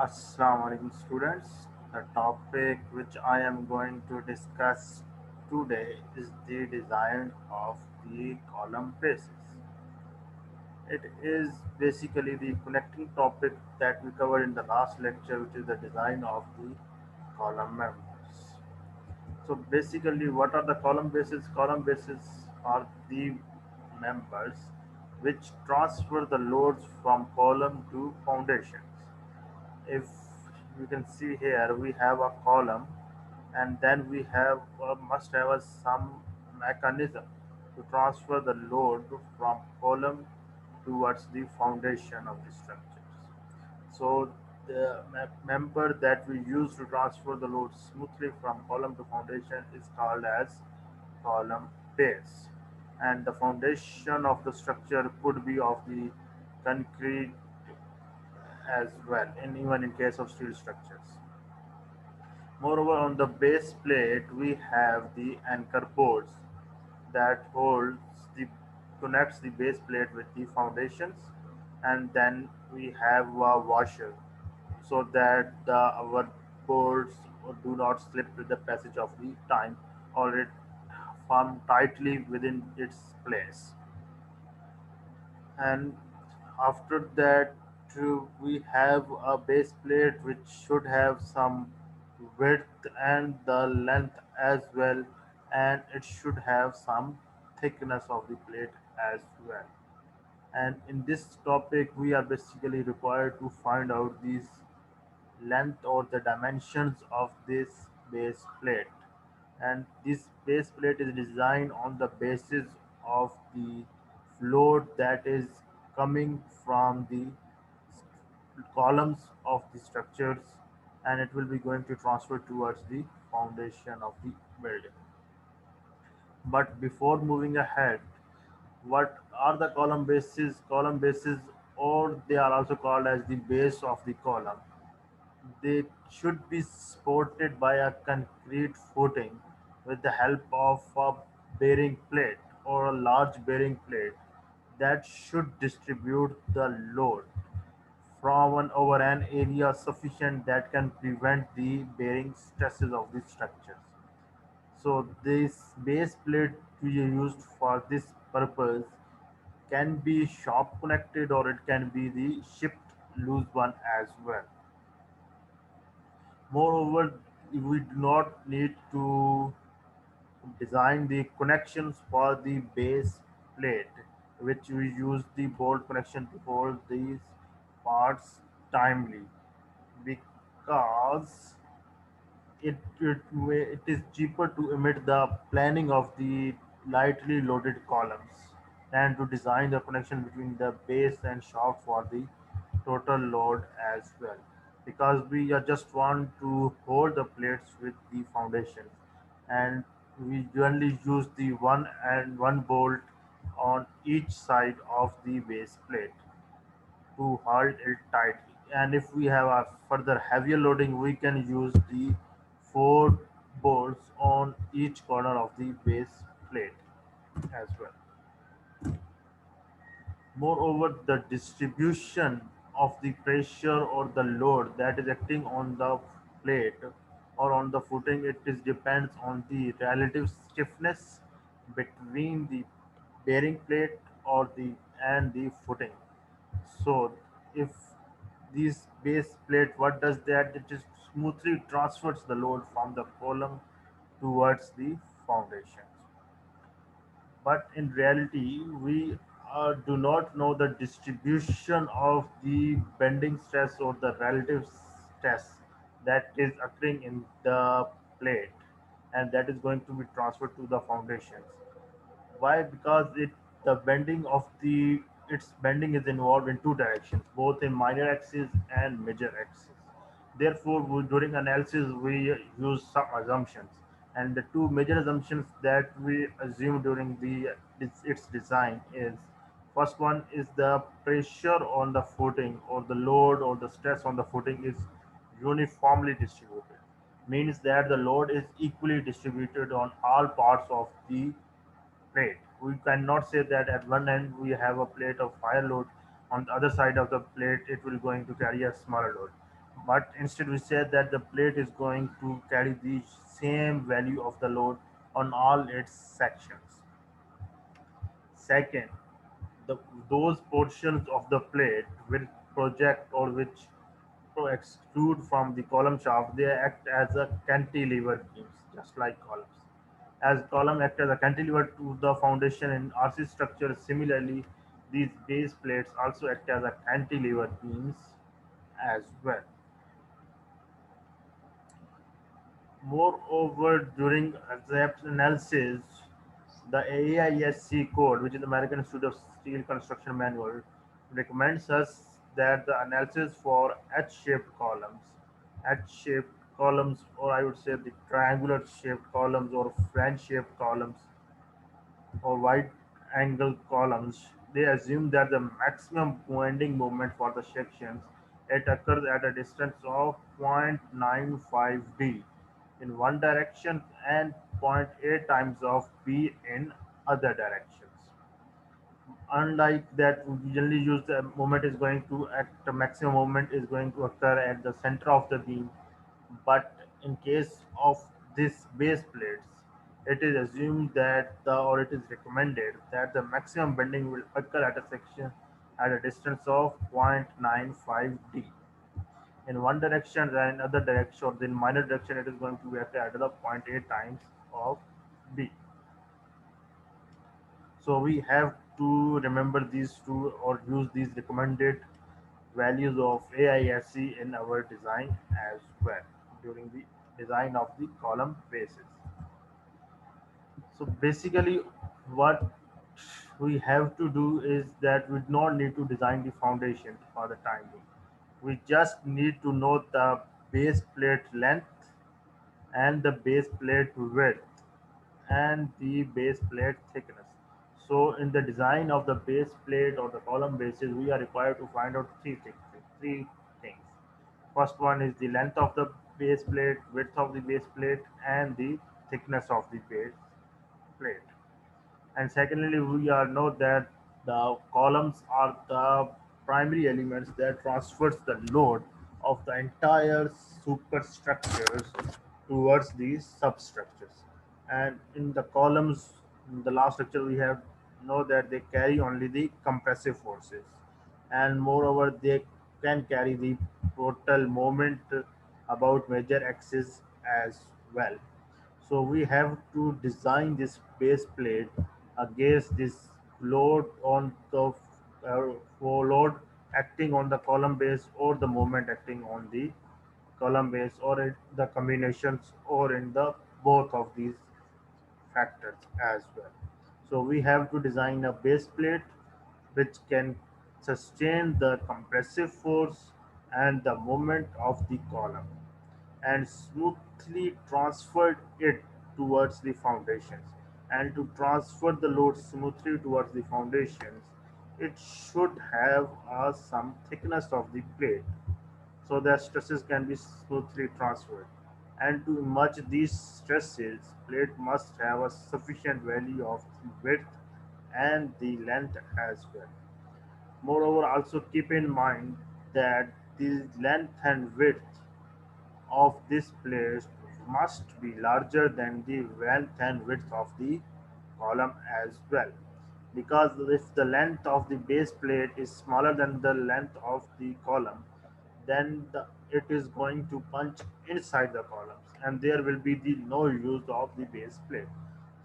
Assalamu alaikum students. The topic which I am going to discuss today is the design of the column bases. It is basically the connecting topic that we covered in the last lecture, which is the design of the column members. So basically, what are the column bases? Column bases are the members which transfer the loads from column to foundations. If you can see here, we have a column, and then we have must have some mechanism to transfer the load from column towards the foundation of the structures. So the member that we use to transfer the load smoothly from column to foundation is called as column base, and the foundation of the structure could be of the concrete as well, and even in case of steel structures. Moreover, on the base plate, we have the anchor bolts that holds the connects the base plate with the foundations, and then we have a washer so that our bolts do not slip with the passage of the time, or it firm tightly within its place. And after that, we have a base plate which should have some width and the length as well, and it should have some thickness of the plate as well. And in this topic, we are basically required to find out these length or the dimensions of this base plate. And this base plate is designed on the basis of the load that is coming from the columns of the structures, and it will be going to transfer towards the foundation of the building. But before moving ahead, what are the column bases? Column bases, or they are also called as the base of the column, they should be supported by a concrete footing with the help of a bearing plate or a large bearing plate that should distribute the load from and over an area sufficient that can prevent the bearing stresses of the structures. So this base plate to be used for this purpose can be shop connected, or it can be the shipped loose one as well. Moreover, we do not need to design the connections for the base plate, which we use the bolt connection to hold these parts timely, because it is cheaper to emit the planning of the lightly loaded columns than to design the connection between the base and shaft for the total load as well, because we just want to hold the plates with the foundations, and we generally use the one bolt on each side of the base plate to hold it tightly. And if we have a further heavier loading, we can use the four bolts on each corner of the base plate as well. Moreover, the distribution of the pressure or the load that is acting on the plate or on the footing, it is depends on the relative stiffness between the bearing plate or the and the footing. So if this base plate, what does that? It just smoothly transfers the load from the column towards the foundations. But in reality, we do not know the distribution of the bending stress or the relative stress that is occurring in the plate, and that is going to be transferred to the foundations. Why? Because the bending of the its bending is involved in two directions, both in minor axis and major axis. Therefore, during analysis we use some assumptions, and the two major assumptions that we assume during its design is: first one is the pressure on the footing, or the load or the stress on the footing is uniformly distributed. Means that the load is equally distributed on all parts of the plate. We cannot say that at one end we have a plate of higher load, on the other side of the plate it will going to carry a smaller load. but instead we say that the plate is going to carry the same value of the load on all its sections. Second, the, those portions of the plate will project or which extrude from the column shaft, they act as a cantilever beams, just like columns. As column act as a cantilever to the foundation in RC structure, similarly, these base plates also act as a cantilever beams as well. Moreover, during exact analysis, the AISC code, which is the American Institute of Steel Construction Manual, recommends us that the analysis for H-shaped columns, or I would say the triangular shaped columns, or French shaped columns, or wide angle columns, they assume that the maximum bending moment for the sections it occurs at a distance of 0.95 d in one direction and zero point 0.8 times of b in other directions. Unlike that, we generally use the moment is going to act, the maximum moment is going to occur at the center of the beam, but in case of this base plates, it is assumed that the or it is recommended that the maximum bending will occur at a section at a distance of 0.95 d in one direction, and in other direction or in minor direction it is going to be at the zero point 0.8 times of b. So we have to remember these two or use these recommended values of AISC in our design as well during the design of the column bases. So basically what we have to do is that we do not need to design the foundation for the time being. We just need to know the base plate length and the base plate width and the base plate thickness. So in the design of the base plate or the column bases, we are required to find out three things. First one is the length of the base plate, width of the base plate, and the thickness of the base plate. And secondly, we are know that the columns are the primary elements that transfers the load of the entire superstructures towards the substructures. And in the columns, in the last lecture we have know that they carry only the compressive forces, and moreover they can carry the total moment about major axis as well. So we have to design this base plate against this load on the load acting on the column base or the moment acting on the column base or in the combinations or in the both of these factors as well. So we have to design a base plate which can sustain the compressive force and the moment of the column and smoothly transferred it towards the foundations. And to transfer the load smoothly towards the foundations, it should have some thickness of the plate so that stresses can be smoothly transferred. And to merge these stresses, plate must have a sufficient value of the width and the length as well. Moreover, also keep in mind that the length and width of this plate must be larger than the length and width of the column as well. Because if the length of the base plate is smaller than the length of the column, then it is going to punch inside the columns and there will be the no use of the base plate.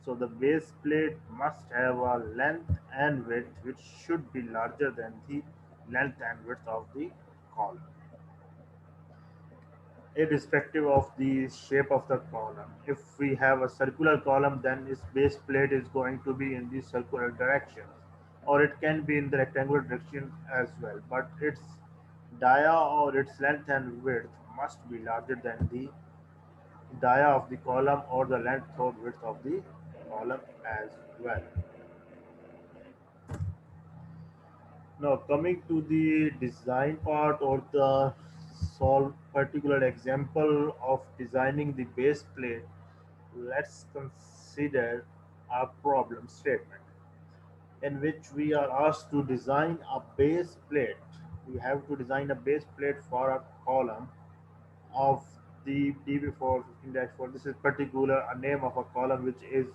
So the base plate must have a length and width which should be larger than the length and width of the column irrespective of the shape of the column. If we have a circular column, then its base plate is going to be in the circular direction, or it can be in the rectangular direction as well. But its dia or its length and width must be larger than the dia of the column or the length or width of the column as well. Now, coming to the design part or the solve particular example of designing the base plate, let's consider a problem statement in which we are asked to design a base plate. We have to design a base plate for a column of the DB4 15-4. This is particular a name of a column which is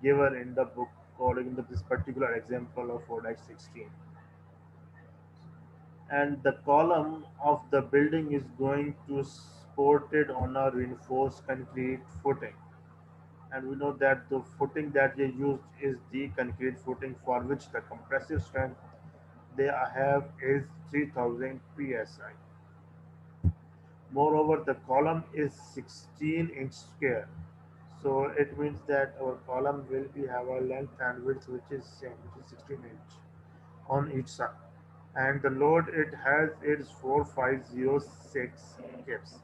given in the book according to this particular example of 4-16. And the column of the building is going to supported on a reinforced concrete footing. And we know that the footing that they used is the concrete footing for which the compressive strength they have is 3000 psi. Moreover, the column is 16-inch square. So it means that our column will be have a length and width which is same, which is 16-inch on each side. And the load it has is 4506 kips.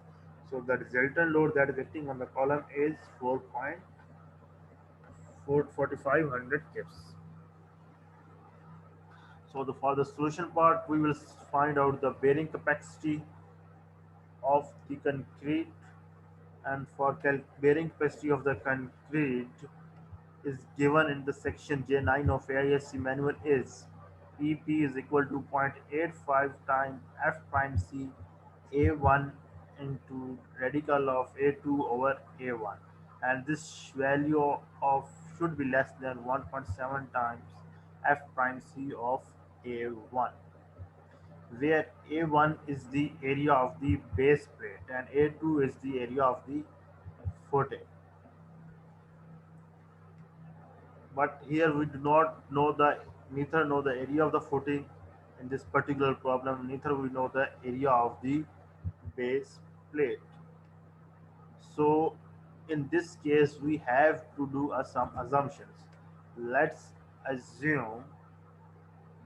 So the resultant load that is acting on the column is 4.4500 kips. So for the solution part, we will find out the bearing capacity of the concrete, and for bearing capacity of the concrete is given in the section J9 of AISC manual is PP is equal to 0.85 times F prime C A1 into radical of A2 over A1, and this value of should be less than 1.7 times F prime C of A1, where A1 is the area of the base plate and A2 is the area of the footing. But here we do not know the neither know the area of the footing in this particular problem, neither we know the area of the base plate. So in this case we have to do some assumptions. Let's assume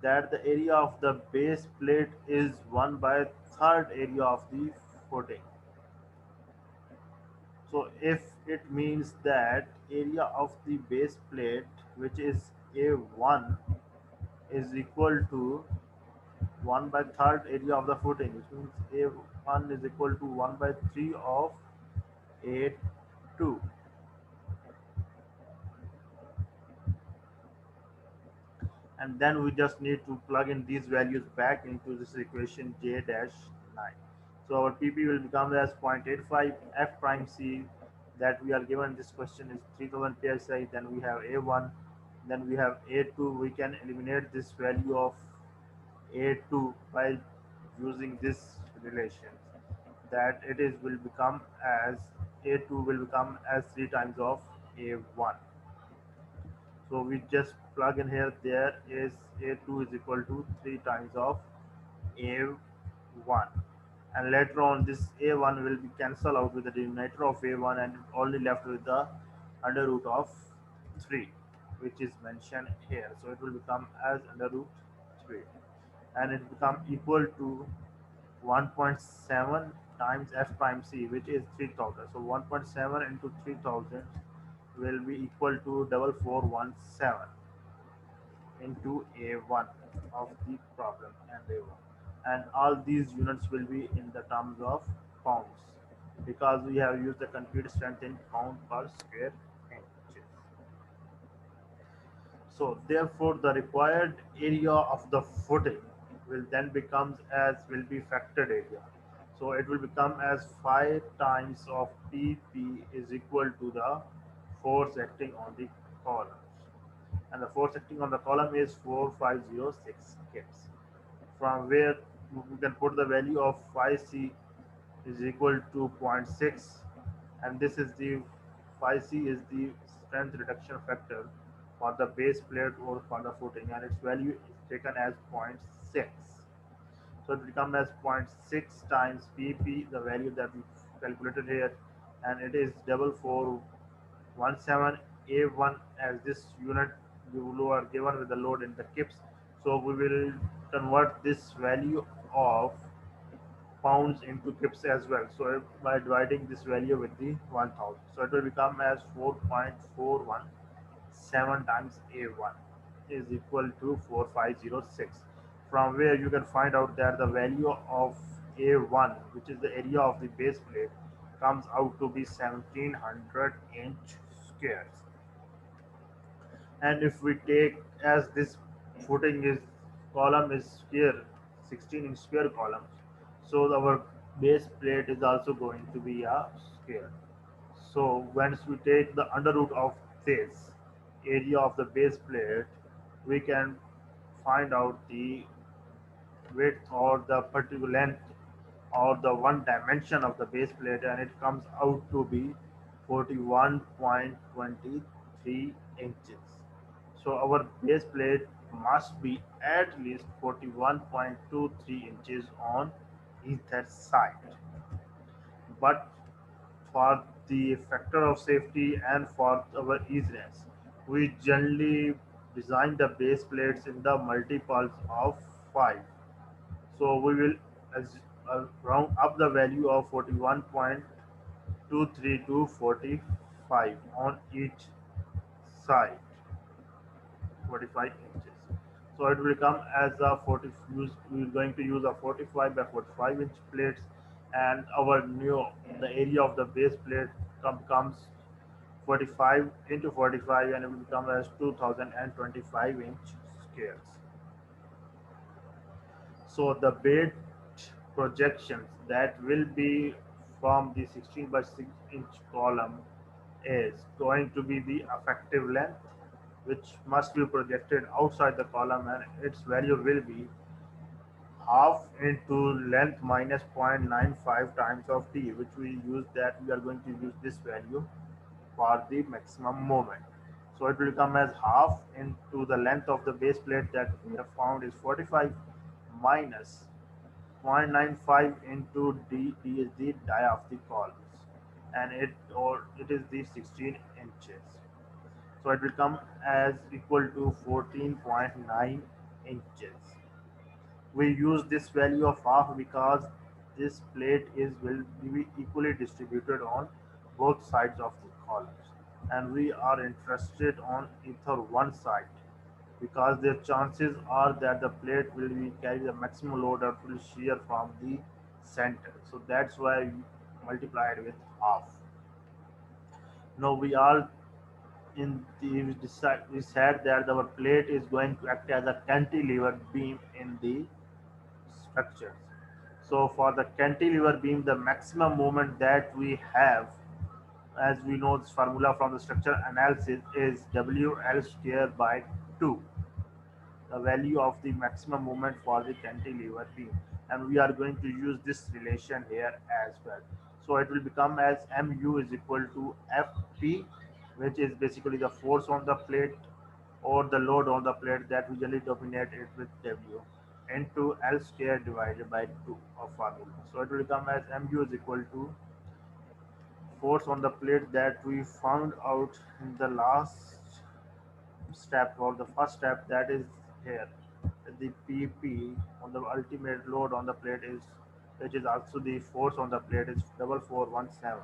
that the area of the base plate is 1 by third area of the footing. So if it means that area of the base plate, which is A1, is equal to 1 by third area of the footing, which means A1 is equal to 1 by 3 of A2. And then we just need to plug in these values back into this equation J dash 9. So our PP will become as 0.85 F prime C that we are given this question is 3000 psi. Then we have A1, then we have A2. We can eliminate this value of A2 by using this relation, that it is will become as A2 will become as 3 times of A1. So we just plug in here, there is A2 is equal to 3 times of A1, and later on this A1 will be cancelled out with the denominator of A1 and only left with the under root of 3, which is mentioned here. So it will become as under root 3, and it become equal to 1.7 times F prime C, which is 3000. So 1.7 into 3000 will be equal to 4417 into A1 of the problem and A1. And all these units will be in the terms of pounds because we have used the concrete strength in pound per square inches. So therefore the required area of the footing will then becomes as will be factored area. So it will become as 5 times of PP is equal to the force acting on the columns. And the force acting on the column is 4506 kips. From where we can put the value of 5C is equal to zero point 0.6, and this is the 5C is the strength reduction factor for the base plate or for the footing, and its value is taken as zero point 0.6. So it becomes as zero point 0.6 times PP, the value that we calculated here, and it is 4417 A1 as this unit you are given with the load in the kips. So we will convert this value of pounds into kips as well. So by dividing this value with the 1000, so it will become as 4.417 times A1 is equal to 4506. From where you can find out that the value of A1, which is the area of the base plate, comes out to be 1700 inch squares. And if we take as this footing is column is square, 16 inch square columns, so our base plate is also going to be a square. So once we take the under root of this area of the base plate, we can find out the width or the particular length or the one dimension of the base plate, and it comes out to be 41.23 inches. So our base plate must be at least 41.23 inches on either side. But for the factor of safety and for our easiness, we generally design the base plates in the multiples of 5. So we will as, round up the value of 41.23 to 45 on each side, 45 inches. So it will come as a 40 use. We are going to use a 45 by 45 inch plates, and our new the area of the base plate comes 45 into 45, and it will come as 2025 inch squares. So the bed projections that will be from the 16 by 6 inch column is going to be the effective length, which must be projected outside the column, and its value will be half into length minus 0.95 times of t, which we use that we are going to use this value for the maximum moment. So it will come as half into the length of the base plate that we have found is 45 minus 0.95 into d is the die of the columns, and it is the 16 inches. So it will come as equal to 14.9 inches. We use this value of half because this plate is will be equally distributed on both sides of the columns, and we are interested on either one side because the chances are that the plate will be carry the maximum load or will shear from the center. So that's why we multiplied with half. Now we are in the we said that our plate is going to act as a cantilever beam in the structures. So for the cantilever beam, the maximum moment that we have, as we know this formula from the structure analysis, is WL square by 2, the value of the maximum moment for the cantilever beam. And we are going to use this relation here as well. So it will become as mu is equal to Fp, which is basically the force on the plate or the load on the plate that usually dominate it with W into L square divided by 2 of formula. So it will come as mu is equal to force on the plate that we found out in the last step or the first step, that is here. The PP on the ultimate load on the plate is, which is also the force on the plate, is 4417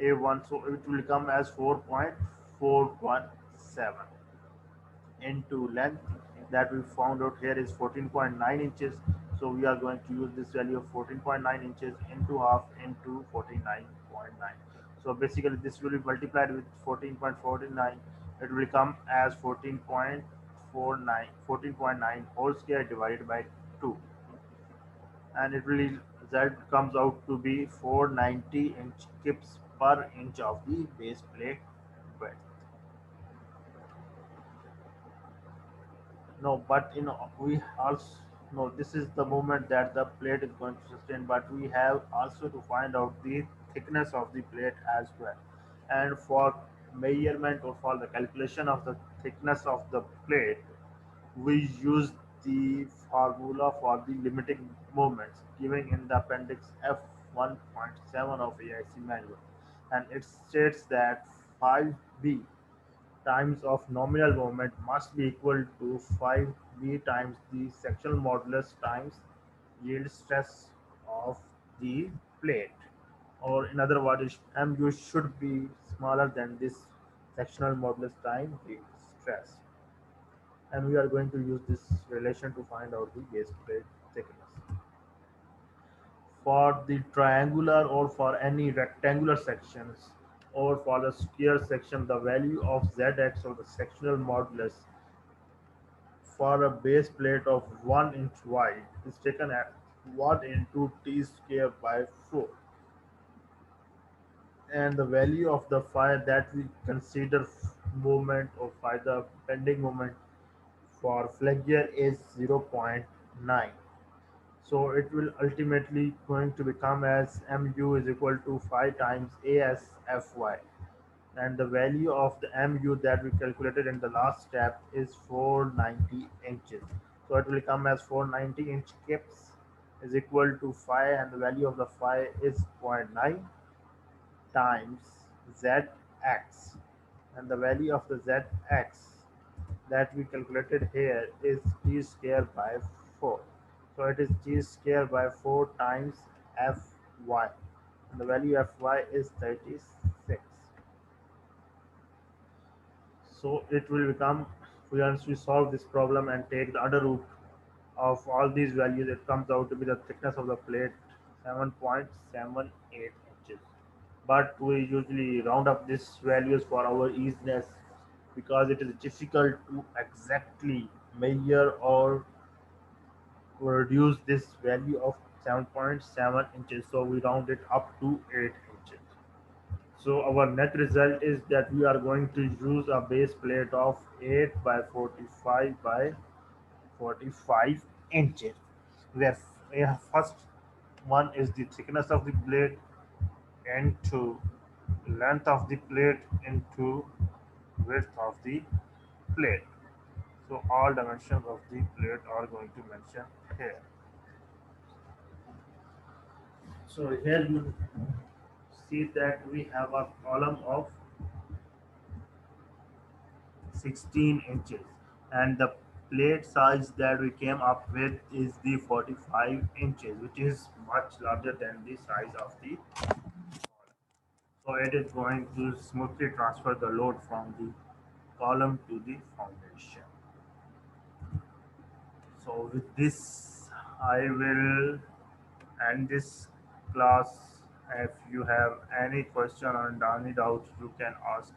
A1. So it will come as 4.417 into length that we found out here is 14.9 inches. So we are going to use this value of 14.9 inches into half into 49.9. So basically this will be multiplied with 14.49. It will come as 14.49 14.9 whole square divided by 2, and it will that comes out to be 490 inch kips per inch of the base plate width. No, but we also no. This is the moment that the plate is going to sustain. But we have also to find out the thickness of the plate as well. And for measurement or for the calculation of the thickness of the plate, we use the formula for the limiting moments given in the appendix F1.7 of AIC manual, and it states that 5b times of nominal moment must be equal to 5b times the sectional modulus times yield stress of the plate, or in other words, mu should be smaller than this sectional modulus time yield stress, and we are going to use this relation to find out the base plate thickness. For the triangular or for any rectangular sections or for the square section, the value of zx or the sectional modulus for a base plate of 1 inch wide is taken 1 into t square by 4, and the value of the phi that we consider moment or phi the bending moment for flexure is zero point 0.9. So it will ultimately going to become as mu is equal to phi times as fy, and the value of the mu that we calculated in the last step is 490 inches. So it will come as 490 inch kips is equal to phi, and the value of the phi is zero point 0.9 times zx, and the value of the zx that we calculated here is t square by 4. So it is t square by 4 times fy, and the value of fy is 36. So it will become, once we solve this problem and take the under root of all these values, it comes out to be the thickness of the plate 7.78 inches. But we usually round up these values for our easiness because it is difficult to exactly measure or reduce this value of 7.7 inches. So we round it up to 8 inches. So our net result is that we are going to use a base plate of 8 by 45 by 45 inches. Where first one is the thickness of the plate into length of the plate into width of the plate. So all dimensions of the plate are going to mention here. So here you see that we have a column of 16 inches, and the plate size that we came up with is the 45 inches, which is much larger than the size of the column. So it is going to smoothly transfer the load from the column to the foundation. So with this I will end this class. If you have any question or any doubt, you can ask